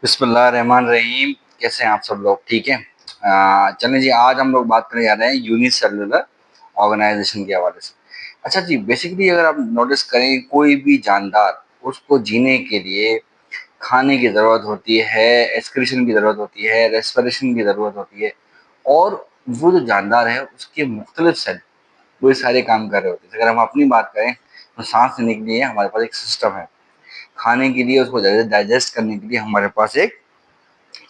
बिस्मिल्लाहिर्रहमानिर्रहीम। कैसे हैं आप सब लोग? ठीक है। चलें जी, आज हम लोग बात करने जा रहे हैं यूनिसेलुलर ऑर्गेनाइजेशन के हवाले से। अच्छा जी, बेसिकली अगर आप नोटिस करें, कोई भी जानदार उसको जीने के लिए खाने की ज़रूरत होती है, एक्सक्रीशन की ज़रूरत होती है, रेस्पिरेशन की ज़रूरत होती है, और वो जो जानदार है उसके मुख्तलिफ सेल वो ये सारे काम कर रहे होते हैं। अगर हम अपनी बात करें तो सांस लेने के लिए हमारे पास एक सिस्टम है, खाने के लिए उसको डाइजेस्ट करने के लिए हमारे पास एक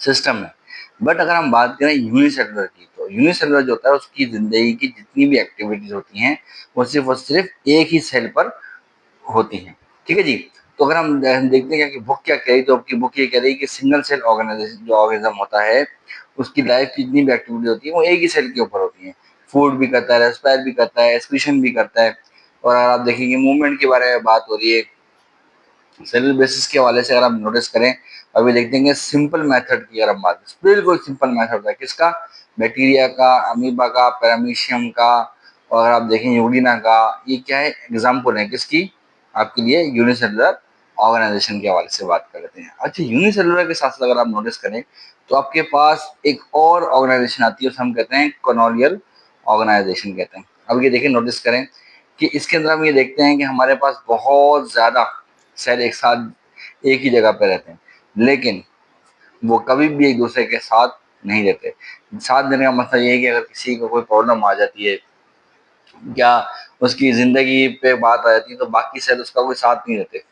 सिस्टम है। बट अगर हम बात करें यूनिसेलुलर की, तो यूनिसेलुलर जो होता है उसकी ज़िंदगी की जितनी भी एक्टिविटीज़ होती हैं वो सिर्फ़ और सिर्फ़ एक ही सेल पर होती हैं। ठीक है जी? तो अगर हम देखते हैं कि बुक क्या कह रही, तो आपकी बुक ये कह रही है कि सिंगल सेल ऑर्गेनाइजेशन जो ऑर्गेनिज़्म होता है, उसकी लाइफ़ की जितनी भी एक्टिविटी होती है वो एक ही सेल के ऊपर होती हैं। फूड भी करता है, रेस्पायर भी करता है, एक्सक्रीशन भी करता है। और अगर आप देखेंगे मूवमेंट के बारे में बात हो रही है, सेलुलर बेसिस के हवाले से अगर आप नोटिस करें, अभी देखते हैं सिंपल मेथड की अगर हम बात करें, बिल्कुल सिंपल मेथड है किसका, बैक्टीरिया का, अमीबा का, पैरामीशियम का, और अगर आप देखें यूग्लिना का। ये क्या है, एग्जाम्पल है किसकी, आपके लिए यूनिसेलुलर ऑर्गेनाइजेशन के हवाले से बात कर लेते हैं। अच्छा, यूनिसेलुलर के साथ साथ अगर आप नोटिस करें तो आपके पास एक और ऑर्गेनाइजेशन आती है, उसे हम कहते हैं कॉलोनियल ऑर्गेनाइजेशन कहते हैं। अब ये देखिए, नोटिस करें कि इसके अंदर हम ये देखते हैं कि हमारे पास बहुत ज़्यादा सेल एक साथ एक ही जगह पे रहते हैं, लेकिन वो कभी भी एक दूसरे के साथ नहीं रहते। साथ देने का मतलब ये है कि अगर किसी को कोई प्रॉब्लम आ जाती है या उसकी ज़िंदगी पे बात आ जाती है, तो बाकी सेल उसका कोई साथ नहीं देते।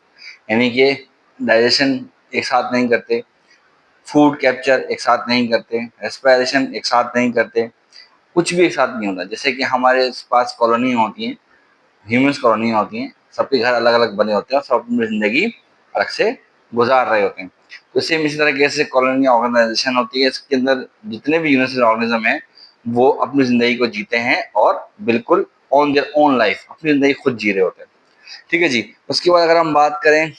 यानी कि डाइजेशन एक साथ नहीं करते, फूड कैप्चर एक साथ नहीं करते, रेस्पिरेशन एक साथ नहीं करते, कुछ भी एक साथ नहीं होता। जैसे कि हमारे पास कॉलोनी होती हैं, ह्यूमन्स कॉलोनी होती हैं, सबके घर अलग-अलग बने होते हैं और सब अपनी ज़िंदगी अलग से गुज़ार रहे होते हैं। तो सेम इसी तरीके से कॉलोनी ऑर्गेनाइज़ेशन होती है, इसके अंदर जितने भी यूनिवर्सल ऑर्गेनिज़्म हैं, वो अपनी ज़िंदगी को जीते हैं और बिल्कुल ऑन देयर ओन लाइफ़ अपनी ज़िंदगी खुद जी रहे होते हैं। ठीक है जी? उसके बाद अगर हम बात करें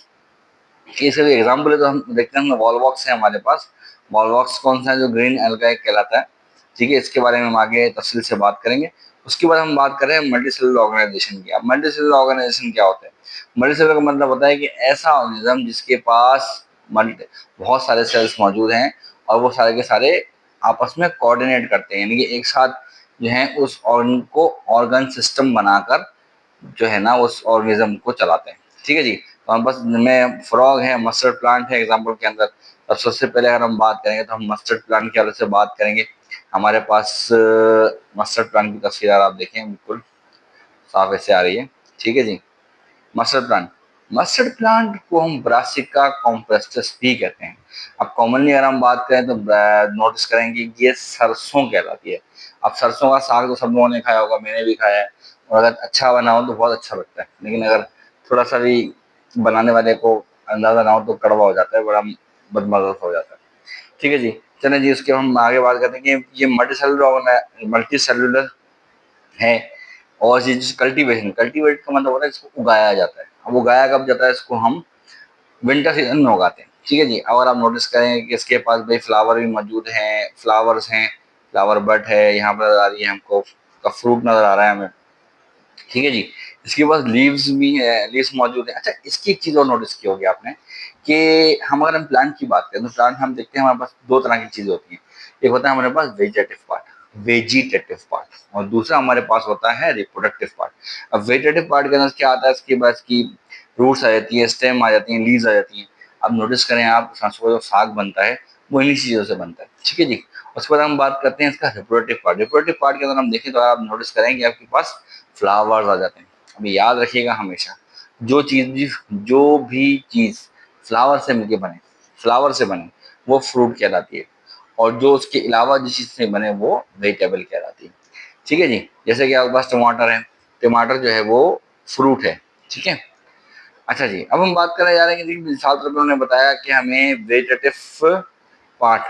कि इसका जो एग्ज़ाम्पल है, तो हम देखते हैं वॉलवॉक्स है हमारे पास। वॉलवॉक्स कौन-सा है, जो ग्रीन एल्गाई कहलाता है। ठीक है? इसके बारे में हम आगे तफ़सील से बात करेंगे। उसके बाद हम बात करें मल्टीसेलुलर ऑर्गेनाइज़ेशन की। अब मल्टीसेलुलर ऑर्गेनाइज़ेशन क्या होता है? मल्टीसेलुलर का मतलब होता है कि ऐसा ऑर्गेनिज़्म जिसके पास मल्टी बहुत सारे सेल्स मौजूद हैं और वो सारे के सारे आपस में कोऑर्डिनेट करते हैं, यानी कि एक साथ जो है उस ऑर्गन को ऑर्गन सिस्टम बनाकर जो है ना उस ऑर्गेनिज्म को चलाते हैं। ठीक है जी? तो हम बस में फ्रॉग है, मस्टर्ड प्लांट है एग्जांपल के अंदर। अब सबसे पहले अगर हम बात करेंगे तो हम मस्टर्ड प्लांट के हवाले से बात करेंगे। हमारे पास मस्टर्ड प्लांट की तस्वीर आप देखें, बिल्कुल साफ ऐसे आ रही है। ठीक है जी? मस्टर्ड प्लांट को हम ब्रासिका कॉम्प्रेस्टस भी कहते हैं। अब कॉमनली अगर हम बात करें तो नोटिस करेंगे कि ये सरसों कहलाती है। अब सरसों का साग तो सब लोगों ने खाया होगा, मैंने भी खाया है, और अगर अच्छा बना हो तो बहुत अच्छा लगता है, लेकिन अगर थोड़ा सा भी बनाने वाले को अंदाजा ना हो तो कड़वा हो जाता है, बड़ा बदमज़ा हो जाता है। ठीक है जी? चलें जी, उसके हम आगे बात करते हैं कि ये मल्टी सेलुलर है। और ये जो कल्टीवेशन, कल्टीवेट का मतलब होता है इसको उगाया जाता है। अब उगाया कब जाता है, इसको हम विंटर सीजन में उगाते हैं। ठीक है जी? अगर आप नोटिस करें कि इसके पास भाई फ्लावर भी मौजूद हैं, फ्लावर्स हैं, फ्लावर बट है, यहाँ पर नज़र आ रही है हमको, उसका फ्रूट नज़र आ रहा है हमें। ठीक है जी? इसके पास लीव्स भी है, लीव्स मौजूद हैं। अच्छा, इसकी एक चीज़ और नोटिस की होगी आपने कि हम अगर हम प्लांट की बात करें तो प्लांट हम देखते हैं हमारे पास 2 तरह की चीज़ें होती हैं। एक होता है हमारे पास वेजिटेटिव पार्ट, और दूसरा हमारे पास होता है रिप्रोडक्टिव पार्ट। अब वेजिटेटिव पार्ट के अंदर क्या आता है, इसके पास की रूट्स आ जाती हैं, स्टेम आ जाती हैं, लीव्स आ जाती हैं। अब नोटिस करें आप, सरसों का जो साग बनता है वो इन्हीं चीज़ों से बनता है। ठीक है जी? उसके बाद हम बात करते हैं इसका रिप्रोडक्टिव पार्ट। रिप्रोडक्टिव पार्ट के अंदर हम देखें तो आप नोटिस करें कि आपके पास फ्लावर्स आ जाते हैं। अभी याद रखिएगा हमेशा, जो भी चीज़ फ्लावर से मिलके बने, फ्लावर से बने, वो फ्रूट कहलाती है, और जो उसके अलावा जिस चीज़ से बने वो वेजिटेबल कहलाती है। ठीक है जी? जैसे कि आपके पास टमाटर है, टमाटर जो है वो फ्रूट है। ठीक है? अच्छा जी, अब हम बात करने जा रहे हैं कि मिसाल के तौर पे उन्होंने बताया कि हमें वेजिटेटिव पार्ट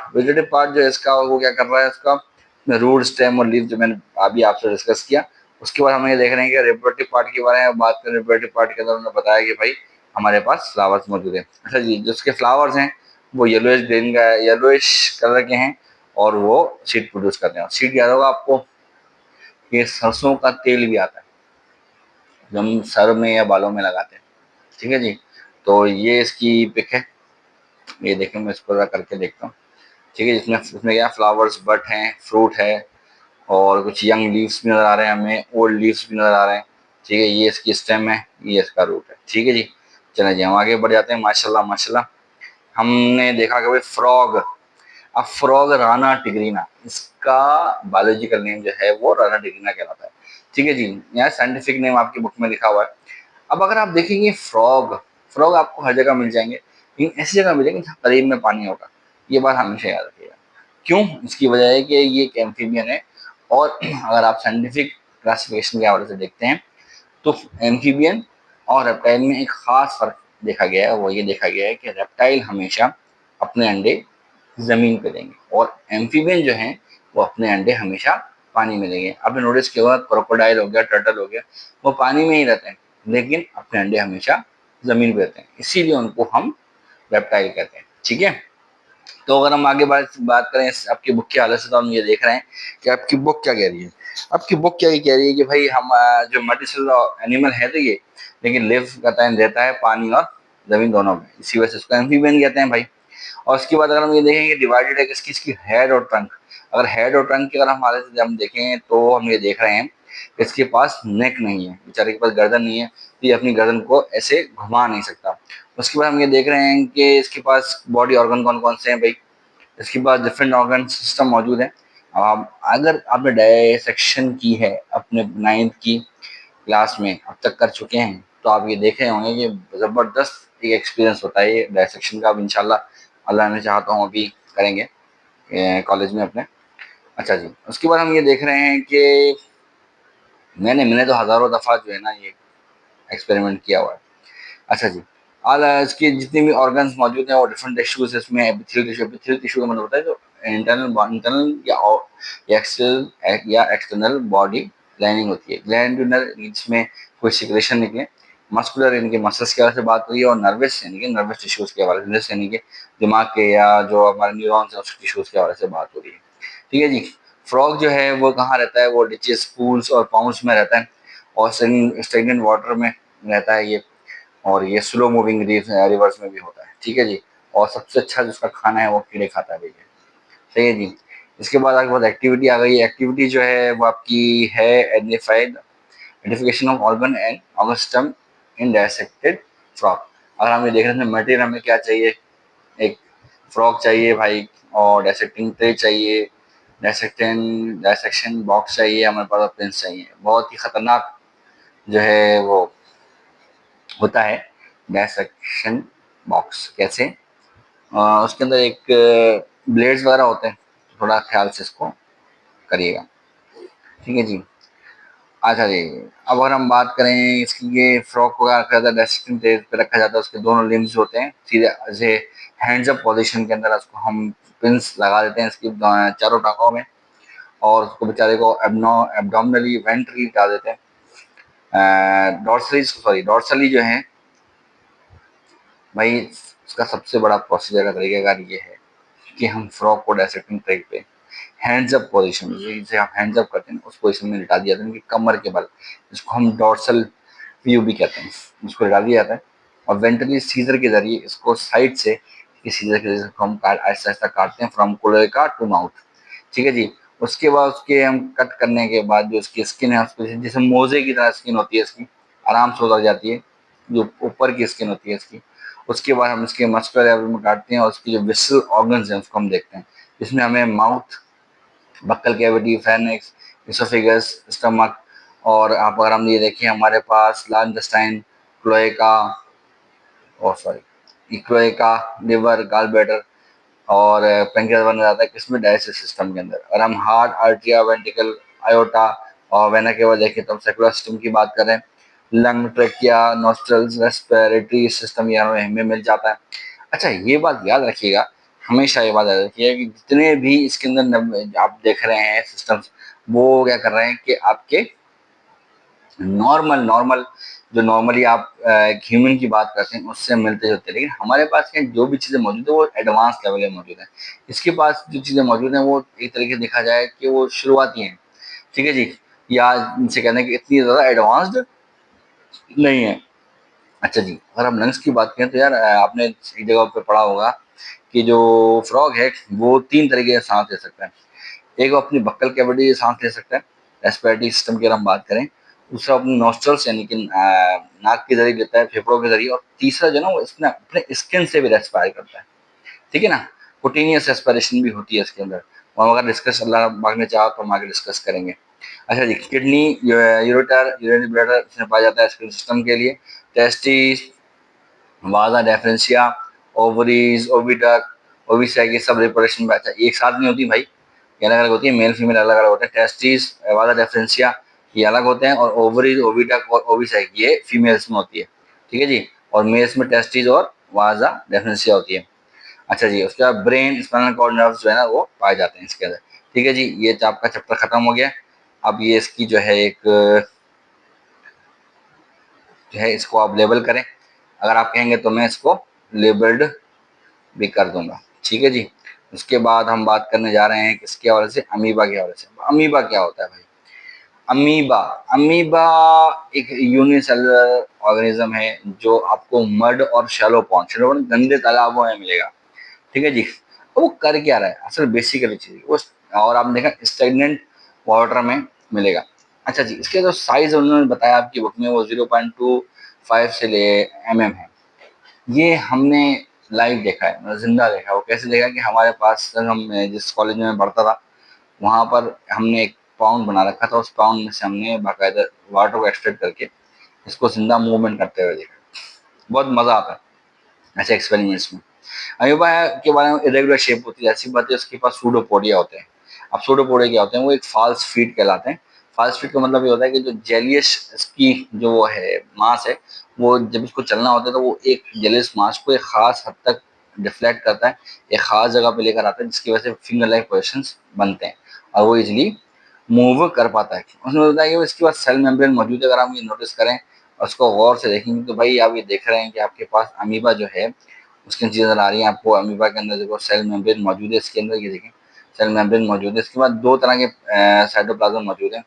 जो है इसका, वो क्या कर रहा है, इसका रूट, स्टेम और लीफ, जो मैंने अभी आपसे डिस्कस किया। उसके बाद हम ये देख रहे हैं कि रिप्रोडक्टिव पार्ट के बारे में बात करें। रिप्रोडक्टिव पार्ट के अंदर उन्होंने बताया कि भाई हमारे पास फ्लावर्स मौजूद हैं। अच्छा जी, जो उसके फ्लावर्स हैं वो येलोइश कलर के हैं, और वो सीड प्रोड्यूस करते हैं। सीड याद होगा आपको, ये सरसों का तेल भी आता है जो हम सर में या बालों में लगाते हैं। ठीक है जी? तो ये इसकी पिक है। ये देखें, मैं इसको ज़रा करके देखता हूँ। ठीक है, जिसमें इसमें क्या फ्लावर्स, बट हैं, फ्रूट है और कुछ यंग लीव्स भी नज़र आ रहे हैं हमें, ओल्ड लीव्स भी नज़र आ रहे हैं। ठीक है, ये इसकी स्टेम है, ये इसका रूट है। ठीक है जी, चलें जी हम आगे बढ़ जाते हैं। माशाल्लाह माशाल्लाह, हमने देखा कि भाई फ्रॉग, अब फ्रॉग राना टिग्रीना, इसका बायोलॉजिकल नेम जो है वो राना टिग्रीना कहलाता है। ठीक है जी, यहाँ साइंटिफिक नेम आपकी बुक में लिखा हुआ है। अब अगर आप देखेंगे फ्रॉग, फ्रॉग आपको हर जगह मिल जाएंगे, लेकिन ऐसी जगह मिलेंगे जहाँ करीब में पानी होगा। ये बात हमेशा याद रखिएगा। क्यों? इसकी वजह है कि ये एक एम्फीबियन है, और अगर आप साइंटिफिक क्लासिफिकेशन के हवाले से देखते हैं तो एम्फीबियन और रेप्टाइल में एक खास फर्क देखा गया है। वो ये देखा गया है कि रेप्टाइल हमेशा अपने अंडे जमीन पे देंगे, और एम्फीबियन जो हैं वो अपने अंडे हमेशा पानी में देंगे। आपने नोटिस किया होगा, क्रोकोडाइल हो गया, टर्टल हो गया, वो पानी में ही रहते हैं, लेकिन अपने अंडे हमेशा जमीन पे रहते हैं, इसीलिए उनको हम रेप्टाइल कहते हैं। ठीक है, तो अगर हम आगे बात करें आपकी बुक के हालत से, तो हम ये देख रहे हैं कि आपकी बुक क्या कह रही है। आपकी बुक क्या कह रही है कि भाई हम जो मल्टीसेलुलर एनिमल है तो ये, लेकिन लिव करता है, रहता है पानी और जमीन दोनों में, इसी वजह से उसको एम्फीबियन कहते हैं भाई। और उसके बाद अगर हम ये देखें कि डिवाइडेड है किसकी, इसकी हेड और ट्रंक। अगर हेड और ट्रंक की अगर हम हालत से हम देखें तो हम ये देख रहे हैं कि इसके पास नेक नहीं है, बेचारे के पास गर्दन नहीं है, तो ये अपनी गर्दन को ऐसे घुमा नहीं सकता। उसके बाद हम ये देख रहे हैं कि इसके पास बॉडी ऑर्गन कौन कौन से हैं भाई। इसके पास डिफरेंट ऑर्गन सिस्टम मौजूद है। अब अगर आपने डायसेक्शन की है अपने 9th की क्लास में, अब तक कर चुके हैं, तो आप ये देखे होंगे कि ज़बरदस्त एक एक्सपीरियंस होता है ये डायसेक्शन का। अब इंशाल्लाह अल्लाह ने चाहा तो हम अभी करेंगे कॉलेज में अपने। अच्छा जी, उसके बाद हम ये देख रहे हैं कि मैंने तो हज़ारों दफ़ा जो है ना ये एक्सपेरिमेंट किया हुआ है। अच्छा जी, इसके जितने भी ऑर्गन्स मौजूद हैं वो डिफरेंट टिश्यूज इसमें, एपिथेलियल टिश्यू, एपिथेलियल टिश्यू का मतलब होता है जो इंटरनल या एक्सटर्नल बॉडी लाइनिंग होती है। ग्लैंडुलर जिसमें कोई सिक्रेशन निकले, मस्कुलर यानी कि मसल्स के हवाले से बात हुई है, और नर्वस यानी कि नर्वस टिश्यूज के हवाले से, नर्वस यानी कि दिमाग के या जो हमारे न्यूरॉन्स हैं उस टिश्यूज के हवाले से बात हो रही है। ठीक है जी, फ्रॉग जो है वो कहाँ रहता है, वो डिचेस, पूल्स और पाउंड्स में रहता है, और स्टेगनेंट वाटर में रहता है ये, और ये स्लो मूविंग रिवर्स में भी होता है। ठीक है जी, और सबसे अच्छा जिसका खाना है वो कीड़े खाता है भैया। सही है जी। इसके बाद आपके पास एक्टिविटी आ गई। एक्टिविटी जो है वो आपकी है identification of organ and organ in dissected frog. अगर हम ये देख रहे हैं मटेरियल हमें क्या चाहिए, एक फ्रॉग चाहिए भाई, और डायसेक्टिंग ट्रे चाहिए, डायसेक्शन बॉक्स चाहिए हमारे पास, पेंस चाहिए। बहुत ही खतरनाक जो है वो होता है डायसेक्शन बॉक्स। कैसे? उसके अंदर एक ब्लेड्स वगैरह होते हैं, थोड़ा ख्याल से इसको करिएगा। ठीक है जी। अच्छा जी, अब अगर हम बात करें इसकी, ये फ्रॉक को क्या रखा जाता है, डाइसेक्टिंग टेबल पे रखा जाता है, उसके दोनों लिम्स होते हैं सीधे ऐसे हैंड्स अप पोजीशन के अंदर, उसको हम पिंस लगा देते हैं इसकी चारों टांगों में, और उसको बेचारे को एब्डोमिनली वेंट्रली डाल देते हैं। डॉर्सली जो है भाई, इसका सबसे बड़ा प्रोसीजर का तरीकेकार ये है कि हम फ्रॉक को डायसेक्टिंग ट्रे पे हैंड्स अप पोजीशन, जिसे आप हैंड्स अप करते हैं उस पोजीशन में लिटा दिया जाता है, उनकी कमर के बल, जिसको हम डॉर्सल व्यू भी कहते हैं, उसको लिटा दिया जाता है, और वेंट्रली सीजर के जरिए इसको साइड से, सीजर के जरिए हम आहिस्ता आहिस्ता काटते हैं फ्रॉम क्लोएका टू माउथ। ठीक है जी। उसके बाद उसके हम कट करने के बाद जो उसकी स्किन है, उसको जैसे मोजे की तरह स्किन होती है इसकी, आराम से उतर जाती है, जो ऊपर की स्किन होती है इसकी। उसके बाद हम इसके मस्कुलर लेवल में काटते हैं, और उसकी जो विसरल ऑर्गन्स हैं उसको हम देखते हैं, जिसमें हमें mouth, buccal cavity, pharynx, oesophagus, stomach, और आप अगर हम ये देखें हमारे पास लार्ज इंटेस्टाइन, क्लोएका, और sorry cloaca, liver, gall bladder और पेंक्रियास बना जाता है किसमें, डाइजेस्टिव सिस्टम के अंदर। और हम हार्ट, आर्टिया, वेंट्रिकल, आयोटा और वेना केवा देखें तो हम सेकुलर सिस्टम की बात करें, lung, trachea, nostrils, respiratory system ये हमें मिल जाता है। अच्छा, ये बात याद रखिएगा, हमेशा ये बात याद रखिएगा कि जितने भी इसके अंदर आप देख रहे हैं सिस्टम्स, वो क्या कर रहे हैं कि आपके नॉर्मल नॉर्मल जो नॉर्मली आप ह्यूमन की बात करते हैं उससे मिलते जुलते हैं, लेकिन हमारे पास क्या जो भी चीज़ें मौजूद है वो एडवांस लेवल में मौजूद है। इसके पास जो चीज़ें मौजूद हैं वो एक तरीके से देखा जाए कि वो शुरुआती हैं। ठीक है जी, या इनसे कहते हैं कि इतनी ज़्यादा एडवांस्ड नहीं है। अच्छा जी, अगर हम लंग्स की बात करें तो यार आपने एक जगह पे पढ़ा होगा कि जो फ्रॉग है वो 3 तरीके से साँस ले सकता है। एक वो अपनी बक्कल कैविटी से साँस ले सकता है, रेस्पिरेटरी सिस्टम की अगर हम बात करें। दूसरा अपनी नॉस्ट्रल्स यानी कि नाक के ज़रिए लेता है, फेफड़ों के ज़रिए। और तीसरा जो है ना वो इसमें अपने स्किन से भी रेस्पायर करता है। ठीक है ना? कुटिनियस रेस्पिरेशन भी होती है इसके अंदर। और अगर डिस्कस अल्लाह पाक ने चाहा तो हम आगे डिस्कस करेंगे। अच्छा जी, किडनी, यूरेटर, यूरिनरी ब्लैडर इसमें पाया जाता है स्किन सिस्टम के लिए। टेस्टिस, वाजा डेफरेंशिया, ओवरीज, ओविडक्ट, ओविसैक, ये सब रिप्रोडक्शन में। अच्छा, एक साथ नहीं होती भाई, ये अलग अलग होती है। मेल फीमेल अलग अलग होते हैं। टेस्टिस, वाजा डेफरेंशिया ये अलग होते हैं, और ओवरीज, ओविडक्ट और ओविसैक ये फीमेल्स में होती है। ठीक है जी। और मेल्स में टेस्टिस और वाजा डेफरेंशिया होती है। अच्छा जी, उसके बाद ब्रेन, स्पाइनल कॉर्ड, नर्व्स जो है ना वो पाए जाते हैं इसके अंदर। ठीक है जी, ये तो आपका चैप्टर खत्म हो गया। अब ये इसकी जो है एक जो है इसको आप लेबल करें। अगर आप कहेंगे तो मैं इसको लेबल्ड भी कर दूंगा। ठीक है जी। उसके बाद हम बात करने जा रहे हैं किसके हवाले से, अमीबा के हवाले से। अमीबा क्या होता है भाई? अमीबा, अमीबा एक यूनिसेलुलर ऑर्गेनिज्म है जो आपको मड और शैलो पॉन्ड, गंदे तालाबों में मिलेगा। ठीक है जी। तो वो कर क्या रहा है असल बेसिकली चीज वो, और आपने देखा स्टेगनेंट वाटर में मिलेगा। अच्छा जी, इसके जो साइज उन्होंने बताया आपकी बुक में वो 0.25 से ले है। ये हमने लाइव देखा है, मतलब जिंदा देखा है। वो कैसे देखा कि हमारे पास जब हम जिस कॉलेज में पढ़ता था वहाँ पर हमने एक पाउंड बना रखा था। उस पाउंड में से हमने बाकायदा वाटर को एक्सट्रैक्ट करके इसको जिंदा मूवमेंट करते हुए देखा। बहुत मजा आता है ऐसे एक्सपेरिमेंट्स में। अमीबा के बारे में इरेगुलर शेप होती है, ऐसी बात है। उसके पास सूडोपोडिया होते हैं। अब सूडोपोडिया क्या होते हैं? वो एक फॉल्स फीट कहलाते हैं। फॉल्स फीट का मतलब ये होता है कि जो जेलियस इसकी जो वो है मास है, वो जब इसको चलना होता है तो वो एक जेलियस मास को एक खास हद तक डिफ्लेक्ट करता है, एक खास जगह पे लेकर आता है, जिसकी वजह से फिंगर लाइक पोजिशंस बनते हैं और वो इजिली मूव कर पाता है। उसमें होता है कि इसके पास सेल मेम्ब्रेन मौजूद है। अगर हम ये नोटिस करें और उसको गौर से देखेंगे तो भाई आप ये देख रहे हैं कि आपके पास अमीबा जो है उसकी चीज़ नजर आ रही है आपको। अमीबा के अंदर देखो सेल मेम्ब्रेन मौजूद है इसके अंदर, ये देखें सेल मेम्ब्रेन मौजूद है। इसके बाद दो तरह के साइटोप्लाज्म मौजूद है।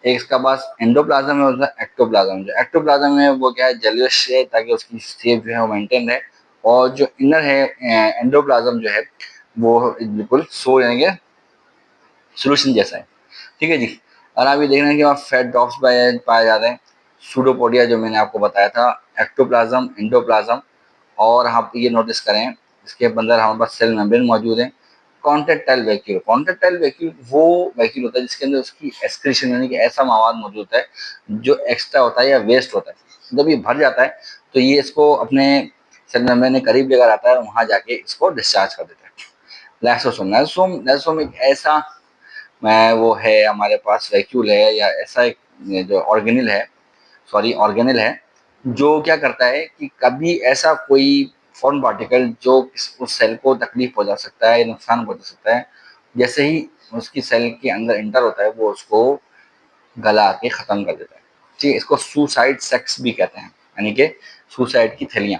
एक इसका पास एंडोप्लाज्म है और दूसरा एक्टोप्लाज्म। जो एक्टोप्लाज्म है वो क्या है, जेलियस है ताकि उसकी शेप जो है वो मेंटेन रहे। और जो इनर है एंडोप्लाज्म जो है वो बिल्कुल सो यानी कि सोल्यूशन जैसा है। ठीक है जी। और आप ये देख रहे हैं कि वहाँ फैट ड्रॉप्स पाए जाते हैं। सूडोपोडिया जो मैंने आपको बताया था, एक्टोप्लाज्म, एंडोप्लाज्म। और आप ये नोटिस करें इसके अंदर हमारे पास सेल मेम्ब्रेन मौजूद है। कॉन्ट्रेक्टाइल वैक्यूल, कॉन्ट्रेक्टाइल वैक्यूल वो वैक्यूल होता है जिसके अंदर उसकी एक्सक्रीशन यानी कि ऐसा मवाद मौजूद होता है जो एक्स्ट्रा होता है या वेस्ट होता है। जब ये भर जाता है तो ये इसको अपने सेल मेम्ब्रेन के करीब लेकर आता है और वहाँ जाके इसको डिस्चार्ज कर देता है। लाइसोसोम, लाइसोसोम लाइसोसोम एक ऐसा वो है हमारे पास वैक्यूल है या ऐसा एक जो ऑर्गेनिल है, सॉरी ऑर्गेनिल है, जो क्या करता है कि कभी ऐसा कोई फॉरेन पार्टिकल जो उस सेल को तकलीफ पहुंचा सकता है, नुकसान पहुंचा सकता है, जैसे ही उसकी सेल के अंदर इंटर होता है वो उसको गला के खत्म कर देता है। ठीक है, इसको सुसाइड सेक्स भी कहते हैं, यानी कि सुसाइड की थैलियां।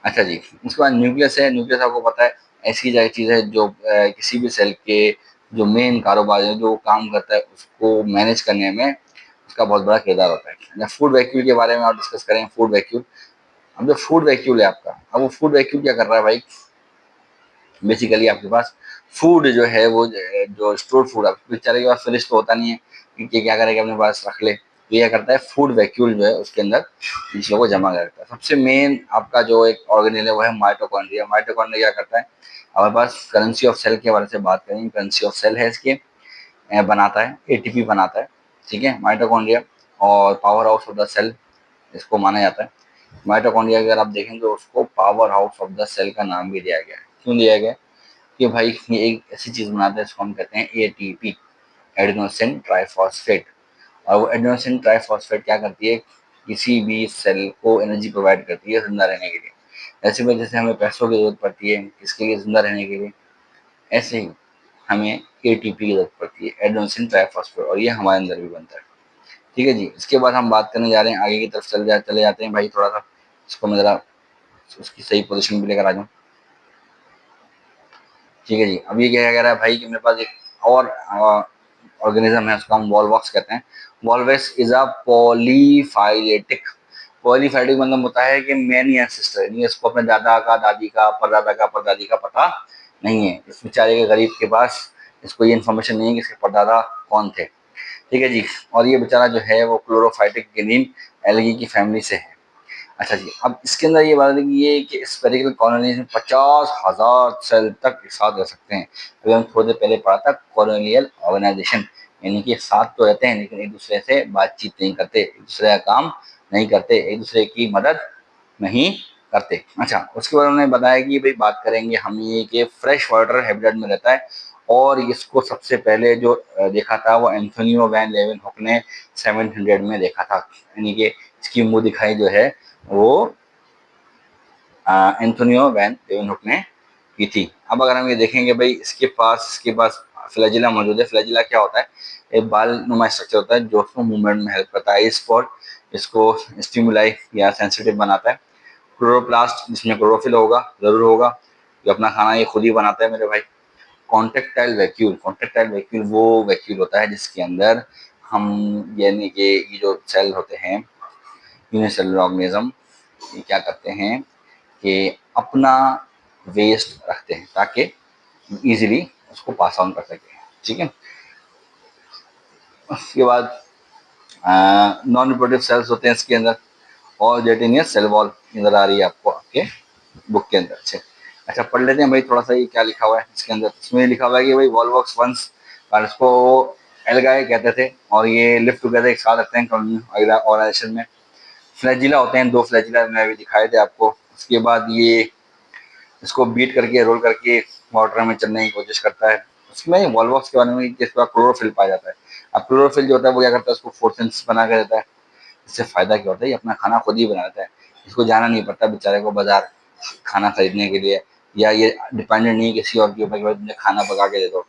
अच्छा जी, उसके बाद न्यूक्लियस है। न्यूक्लियस आपको पता है ऐसी जगह चीज़ है जो किसी भी सेल के जो मेन कारोबार है जो काम करता है उसको मैनेज करने में उसका बहुत बड़ा किरदार होता है। जब फूड वैक्यूल के बारे में आप डिस्कस करें, फूड वैक्यूल, अब जो फूड वैक्यूल है आपका, अब वो फूड वैक्यूल क्या कर रहा है भाई? बेसिकली आपके पास फूड जो है वो जो स्टोर फूड बेचारे के पास फ्रिज तो होता नहीं है कि क्या करेगा अपने पास रख ले, तो ये करता है फूड वैक्यूल जो है उसके अंदर चीज़ों को जमा करता है। सबसे मेन आपका जो एक ऑर्गेनेल है वो है माइटोकॉन्ड्रिया। माइटोकॉन्ड्रिया क्या करता है? हमारे पास करेंसी ऑफ सेल के बारे से बात करें, करेंसी ऑफ सेल है इसके बनाता है, एटीपी बनाता है। ठीक है, माइटोकॉन्ड्रिया और powerhouse of the cell इसको माना जाता है। माइटोकॉन्ड्रिया अगर आप देखें तो उसको powerhouse of the cell का नाम भी दिया गया है। क्यों दिया गया? कि भाई ये एक ऐसी चीज़ बनाता है इसको हम कहते हैं एटीपी, एडेनोसिन ट्राइफॉस्फेट। और वो एडेनोसिन ट्राइफॉस्फेट क्या करती है? किसी भी सेल को एनर्जी प्रोवाइड करती है जिंदा रहने के लिए। ऐसे में जैसे हमें पैसों की जरूरत पड़ती है किसके लिए? जिंदा रहने के लिए। ऐसे ही हमें एटीपी की जरूरत पड़ती है, एडेनोसिन ट्राइफॉस्फेट, और ये हमारे अंदर भी बनता है। ठीक है जी। इसके बाद हम बात करने जा रहे हैं आगे की तरफ चले जाते हैं भाई। थोड़ा सा इसको मैं ज़रा उसकी सही पोजीशन पे लेकर आ जाऊँ। ठीक है जी। अब ये क्या कह रहा है भाई कि मेरे पास एक और ऑर्गेनिज्म है, उसको हम वॉलवॉक्स कहते हैं। Volvox is a polyphyletic. Poly फैटिक मतलब होता है कि मैनी एंसेस्टर, यानी इसको अपने दादा का, दादी का, परदादा का, परदादी का पता नहीं है। इस बेचारे के गरीब के पास इसको ये इन्फॉर्मेशन नहीं है कि इसके परदादा कौन थे। ठीक है जी। और ये बेचारा जो है वो क्लोरोफाइटिक गिनीन एल्गी की फैमिली से है। अच्छा जी, अब इसके अंदर ये बात है कि ये कि स्पेरिकल कॉलोनीज में 50,000 सेल तक एक साथ रह सकते हैं। अभी हम थोड़ी देर पहले पढ़ा था कॉलोनियल ऑर्गेनाइजेशन, यानी कि साथ तो रहते हैं लेकिन एक दूसरे से बातचीत नहीं करते, एक दूसरे का काम नहीं करते, एक दूसरे की मदद नहीं करते। अच्छा, उसके बाद उन्होंने बताया कि भाई बात करेंगे हम ये कि फ्रेश वाटर हैबिटेट में रहता है, और इसको सबसे पहले जो देखा था वो एंथोनियो वैन लेवेनहुक ने 700 में देखा था, यानी कि इसकी मुंह दिखाई जो है वो एंथोनियो वैन लेवेनहुक ने की थी। अब अगर हम ये देखेंगे भाई इसके पास फ्लैजिला मौजूद है। फ्लैजिला क्या होता है? एक बाल नुमा स्ट्रक्चर होता है जो उसको मूवमेंट में हेल्प करता है। इस स्पॉट इसको स्टिमुलाई या सेंसिटिव बनाता है। क्लोरोप्लास्ट जिसमें क्लोरोफिल होगा, जरूर होगा, जो अपना खाना ये खुद ही बनाता है मेरे भाई। कॉन्ट्रेक्टाइल वैक्यूल वो वैक्यूल होता है जिसके अंदर हम, यानी कि ये जो सेल होते हैं यूनिसेलुलर ऑर्गेनिज्म, ये क्या करते हैं कि अपना वेस्ट रखते हैं ताकि इजीली उसको पास ऑन कर सके। ठीक है। उसके बाद नॉन रिप्रोडक्टिव सेल्स होते हैं इसके अंदर, और जेटिनियस सेल वॉल नजर आ रही है आपको आपके बुक के अंदर। अच्छे, अच्छा पढ़ लेते हैं भाई थोड़ा सा ये क्या लिखा हुआ है इसके अंदर। इसमें लिखा हुआ है कि भाई वॉलवॉक्स वंस, और इसको एल्गाए कहते थे, और ये लिव टुगेदर एक साथ रखते हैं ऑर्गेनाइजेशन में। फ्लैजिला होते हैं, 2 फ्लैजिला मैंने अभी दिखाए थे आपको। उसके बाद ये इसको बीट करके रोल करके वाटर में चलने की कोशिश करता है। उसमें वॉलवॉक्स के बारे में जिसका क्लोरोफिल पाया जाता है। अब क्लोरोफिल जो होता है वो क्या करता है, उसको फोटोसिंथेसिस बना के देता है। इससे फायदा क्या होता है, ये अपना खाना खुद ही बनाता है, इसको जाना नहीं पड़ता बेचारे को बाजार खाना खरीदने के लिए, या ये डिपेंडेंट नहीं है किसी और के ऊपर कि भाई मुझे खाना पका के दे दो।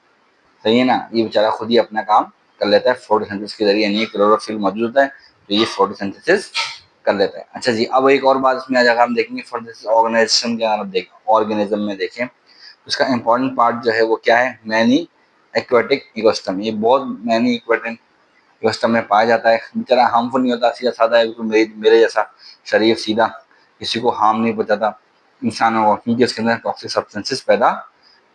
सही है ना, ये बेचारा खुद ही अपना काम कर लेता है फोटोसिंथेसिस के जरिए, यानी क्लोरोफिल मौजूद होता है तो ये फोटोसिंथेसिस कर लेता है। अच्छा जी, अब एक और बात इसमें अगर हम देखेंगे ऑर्गेनाइजेशन के, अगर देख ऑर्गेनिज्म में देखें तो इसका इंपॉर्टेंट पार्ट जो है वो क्या है, मैनी एक्वेटिक इकोसिस्टम। ये बहुत मैनी एक्वेटिक इकोसिस्टम में पाया जाता है। बेचारा हार्मफुल नहीं होता, सीधा साधा है, बिल्कुल मेरे जैसा शरीर, सीधा, किसी को हार्म नहीं पहुंचाता इंसानों को, क्योंकि इसके अंदर टॉक्सिक सब्सटेंसेस पैदा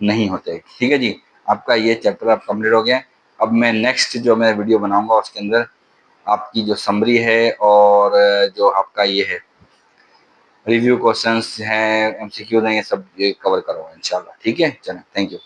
नहीं होते। ठीक है जी, आपका ये चैप्टर अब कंप्लीट हो गया। अब मैं नेक्स्ट जो मैं वीडियो बनाऊंगा उसके अंदर आपकी जो समरी है और जो आपका ये है रिव्यू क्वेश्चंस हैं, एमसीक्यूज हैं, ये सब ये कवर करूंगा इंशाल्लाह। ठीक है, चलें, थैंक यू।